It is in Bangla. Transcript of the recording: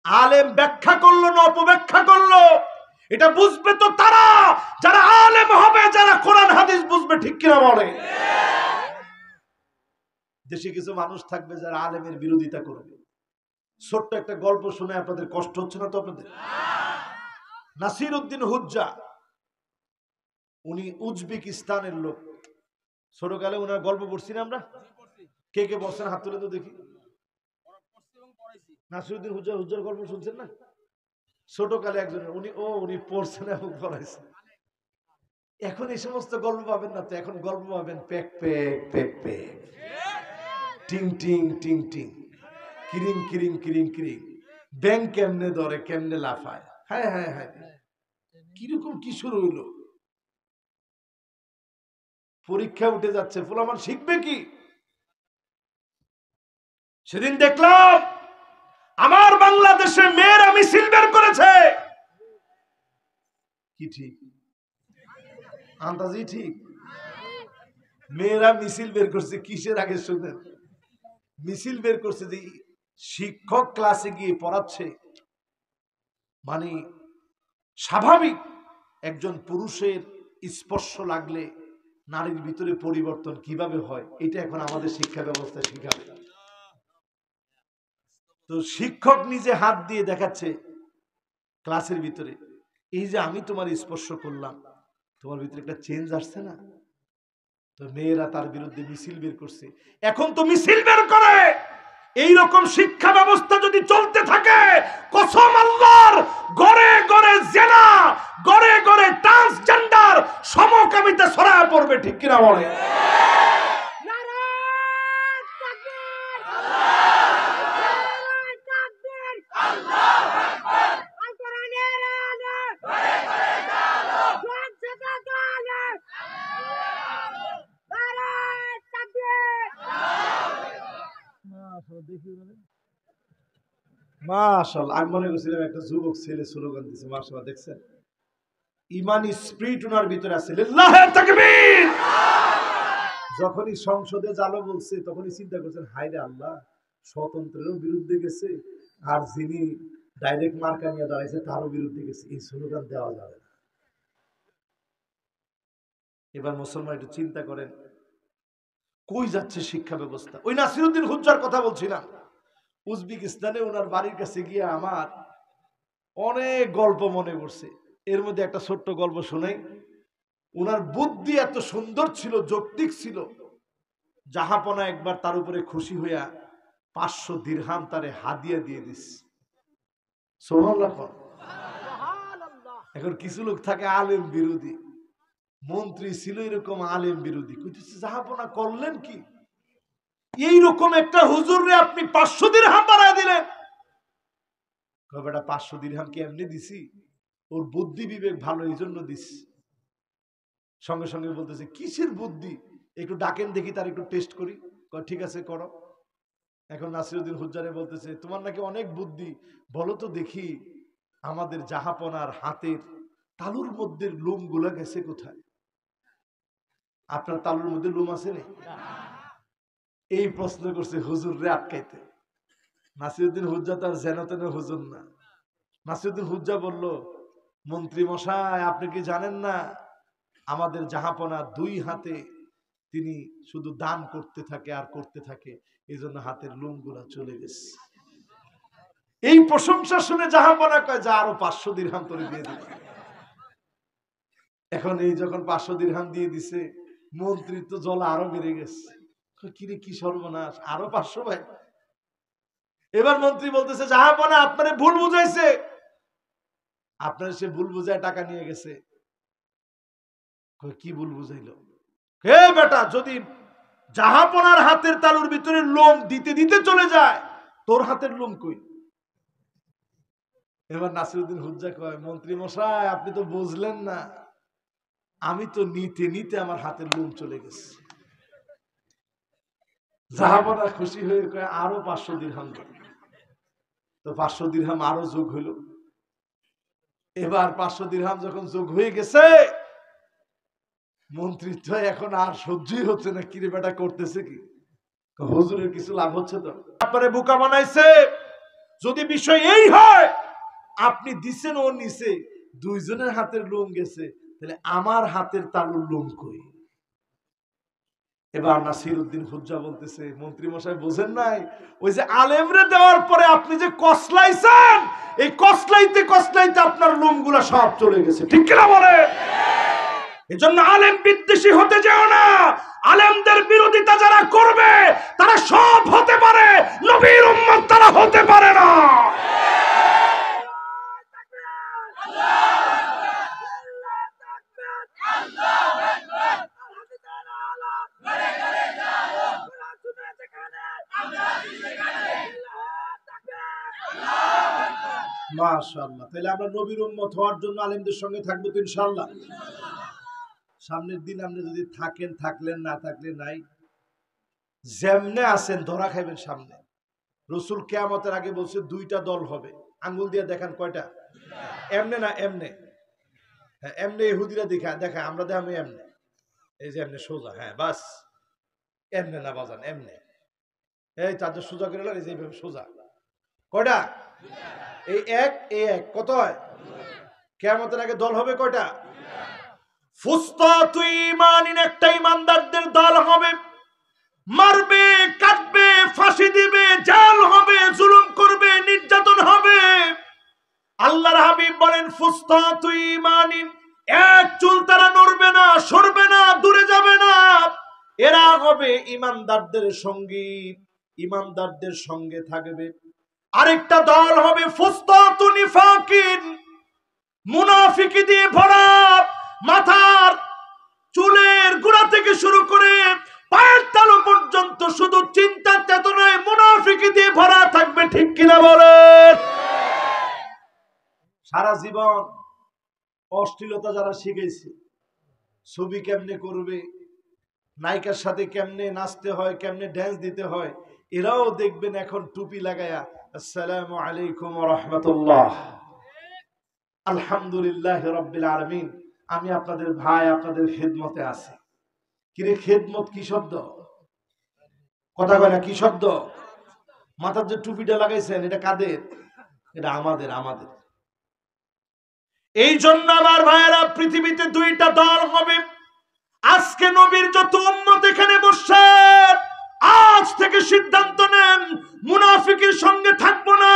আলেম ব্যাখ্যা করলো না অপব্যাখ্যা করলো, এটা বুঝবে তো তারা যারা আলেম হবে, যারা কোরআন হাদিস বুঝবে, ঠিক কিনা বলে? দেশে কিছু মানুষ থাকবে যারা আলেমের বিরোধিতা করবে। ছোট্ট একটা গল্প শুনে আপনাদের কষ্ট হচ্ছে না তো? আপনাদের নাসির উদ্দিন হুজ্জা, উনি উজবেকিস্তানের লোক। ছোটকালে ওনার গল্প পড়ছি না আমরা? কে কে বলছেন হাত তুলে তো দেখি। নাসিরউদ্দিন হুজ্জার গল্প শুনছেন না? ছোটকালে একজন উনি পড়ছেন এবং পড়াইছেন। এখন এই সমস্ত গল্প পাবেন না তো, এখন গল্প পাবেন প্যাক প্যাক প্যাক প্যাক, টিং টিং টিং টিং, কিরিং কিরিং কিরিং কিরিং, ব্যাং কেমনে ধরে কেমনে লাফায়, হ্যাঁ হ্যাঁ হ্যাঁ, কিরকম কি শুরু হইলো। পরীক্ষা উঠে যাচ্ছে, ফুলামান শিখবে কি? সেদিন দেখলাম আমার বাংলাদেশে মেয়েরা মিছিল বের করেছে। কি ঠিক? আন্দাজি ঠিক? মেয়েরা মিছিল বের করছে কিসের? আগে শুনেন। মিছিল বের করছে যে শিক্ষক ক্লাসে গিয়ে পড়াচ্ছে, মানে স্বাভাবিক একজন পুরুষের স্পর্শ লাগলে নারীর ভিতরে পরিবর্তন কিভাবে হয়, এটা এখন আমাদের শিক্ষা ব্যবস্থায় শিখাবে। তো শিক্ষক নিজে হাত দিয়ে দেখাচ্ছে ক্লাসের ভিতরে, এই যে আমি তোমার স্পর্শ করলাম, তোমার ভিতরে একটা চেঞ্জ আসছে না? তো মেয়েরা তার বিরুদ্ধে মিছিল বের করছে। এখন তো মিছিল বের করে। এই রকম শিক্ষা ব্যবস্থা যদি চলতে থাকে, কসম আল্লাহর, গড়ে গড়ে জেনা, গড়ে গড়ে ট্রান্সজেন্ডার সমকামিতা ছড়ায় পড়বে, ঠিক কিনা বলে? মাশাআল্লাহ, আমি মনে করছিলাম একটা যুবক ছেলে স্লোগান দিছে। মাশাআল্লাহ, দেখছেন ইমানি স্পিরিট ওনার ভিতরে আছে। লিল্লাহি তাকবীর। যখনই সংসদে জালো বলছে তখনই চিন্তা করছেন, হায় রে আল্লাহ, স্বতন্ত্রেরও বিরুদ্ধে গেছে, আর যিনি ডাইরেক্ট মার্কা নিয়ে দাঁড়াইছে তারও বিরুদ্ধে গেছে, এই স্লোগান দেওয়া যাবে না। এবার মুসলমান একটু চিন্তা করেন, কই যাচ্ছে শিক্ষা ব্যবস্থা? ওই নাসিরউদ্দিন হুজ্জার কথা বলছিলাম, উজবেকিস্তানে ওনার বাড়ির কাছে গিয়ে আমার অনেক গল্প মনে পড়ছে। এর মধ্যে একটা ছোট্ট গল্প শোনাই। ওনার বুদ্ধি এত সুন্দর ছিল, যৌক্তিক ছিল। জাহাপনা একবার তার উপরে খুশি হইয়া 500 দিরহাম তারে হাদিয়া দিয়ে দিস। সুবহানাল্লাহ। এখন কিছু লোক থাকে আলেম বিরোধী, মন্ত্রী ছিল এরকম আলেম বিরোধী, কইতেছে জাহাপনা করলেন কি? এইরকম একটা হুজুরে আপনি 500 দিরহাম বাড়ায় দিলেন। বেটা 500 দিরহাম কি এমনি দিছি? ওর বুদ্ধি বিবেক ভালো, এই জন্য দিস। সঙ্গে সঙ্গে বলতেছে, কিসের বুদ্ধি? একটু ডাকেন দেখি, তার একটু টেস্ট করি। ঠিক আছে, করো। এখন নাসিরউদ্দিন হুজ্জারে বলতেছে, তোমার নাকি অনেক বুদ্ধি, বলো তো দেখি আমাদের জাহাপনার হাতের তালুর মধ্যে লোম গুলা গেছে কোথায়? আপনার তালুর মধ্যে লোম আছে না? এই প্রশ্ন করছে হুজুর রে আটকাইতে। নাসিরউদ্দিন হুজ্জা তার যেন তেন হুজুর না। নাসিরউদ্দিন হুজ্জা বলল, মন্ত্রী মশাই, আপনি কি জানেন না আমাদের জাহাপনা 2 হাতে তিনি শুধু দান করতে থাকে আর করতে থাকে, এই জন্য হাতের লোম গুলা চলে গেছে। এই প্রশংসা শুনে জাহাপনা কয়, যা আরো 500 দিরহাম তোরে দিয়ে দিবে। এখন এই যখন 500 দিরহাম দিয়ে দিছে, মন্ত্রীর তো জ্বলা আরো বেড়ে গেছে। কিরে, কি সর্বনাশ, আরো 500 ভাই। এবার মন্ত্রী বলতেছে, জাহাপনা আপনারে ভুল বুঝাইছে, আপনার সে ভুল বুঝায় টাকা নিয়ে গেছে। কি ভুল বুঝাইলো? হে বেটা, যদি জাহাপনার হাতের তালুর ভিতরে লোম দিতে দিতে চলে যায়, তোর হাতের লোম কই? এবার নাসিরউদ্দিন হুজ্জা কয়, মন্ত্রী মশাই, আপনি তো বুঝলেন না, আমি তো নিতে নিতে আমার হাতের লোম চলে গেছে। জাহাপনা খুশি হয়ে কয়, আরো 500 দিরহাম। তো 500 দিরহাম আরো যোগ হইল। এবার 500 দিরহাম যখন যোগ হয়ে গেছে, মন্ত্রীর তো এখন আর সহ্যই হচ্ছে না। কিরে বেটা, করতেছে কি? হুজুরের কিছু লাভ হচ্ছে তো? আপনারে বোকা বানাইছে। যদি বিষয় এই হয় আপনি দিছেন ও নিছে, দুইজনের হাতের লোম গেছে, তাহলে আমার হাতের তালুর লোম কই? এবার নাসির উদ্দিন হুজ্জা বলতেছে, মন্ত্রী মশাই বোঝেন নাই, ওই যে আলেমরে দেওয়ার পরে আপনি যে কসলাইছেন, এই কসলাইতে কসলাইতে আপনার লোমগুলা সব চলে গেছে, ঠিক কিনা বলে? এজন্য আলেম বিদ্বেষী হতে যাও না। আলেমদের বিরোধিতা যারা করবে তারা সব হতে পারে, নবীর উম্মত তারা হতে পারে না। মাশাআল্লাহ। তাহলে আমরা নবীর উম্মত হওয়ার জন্য আলেমদের সঙ্গে থাকবো তো ইনশাআল্লাহ। সামনের দিন আপনি যদি থাকেন থাকলেন, না থাকলে নাই, যেমনে আছেন ধরা খাইবেন সামনে। রসুল কিয়ামতের আগে বলছে দুইটা দল হবে, আঙ্গুল দিয়ে দেখান কয়টা? এমনে না এমনে? হ্যাঁ এমনে, ইহুদিরা দেখায়, আমরা দেখাবো এমনে, এই যে এমনে সোজা, হ্যাঁ বাস এমনে না বাজান, এমনে, এই তাদের সোজা করে এই যে এইভাবে সোজা, কয়টা? এই এক, এই এক, কত হয়? কিয়ামতের আগে দল হবে কয়টা? ফুসতাতু ঈমানিন, একটা ঈমানদারদের দল হবে, মারবে, কাটবে, ফাঁসি দিবে, জাল হবে, জুলুম করবে, নির্যাতন হবে। আল্লাহর হাবিব বলেন ফুসতাতু ঈমানিন, এক চুল তারা নড়বে না, সরবে না, দূরে যাবে না। এরা হবে ঈমানদারদের সঙ্গী, ঈমানদারদের সঙ্গে থাকবে। আরেকটা দল হবে ফুসতাতু নিফাকিন, মুনাফিকি দিয়ে ভরা, মাথার চুলের গোড়া থেকে শুরু করে পায়ের তালু পর্যন্ত শুধু চিন্তা চেতনায় মুনাফিকি দিয়ে ভরা থাকবে, ঠিক কিনা বলেন? সারা জীবন অশ্লীলতা যারা শিখেছে, ছবি কেমনে করবে, নায়িকার সাথে কেমনে নাচতে হয়, কেমনে ড্যান্স দিতে হয়, এরাও দেখবেন এখন টুপি লাগায়া আসসালামু আলাইকুম ওয়া রাহমাতুল্লাহ, আলহামদুলিল্লাহ রাব্বিল আলামিন, আমি আপনাদের ভাই, আপনাদের খেদমতে আছি। কিরে খেদমত কি শব্দ? কথা কয় না, কি শব্দ? মাথার যে টুপিটা লাগাইছেন এটা কাদের? এটা আমাদের, আমাদের। এই জন্য আমার ভাইয়েরা, পৃথিবীতে দুইটা দল হবে। আজকে নবীর যত উম্মত এখানে বসে, আজ থেকে সিদ্ধান্ত নেন মুনাফিকের সঙ্গে থাকবো না।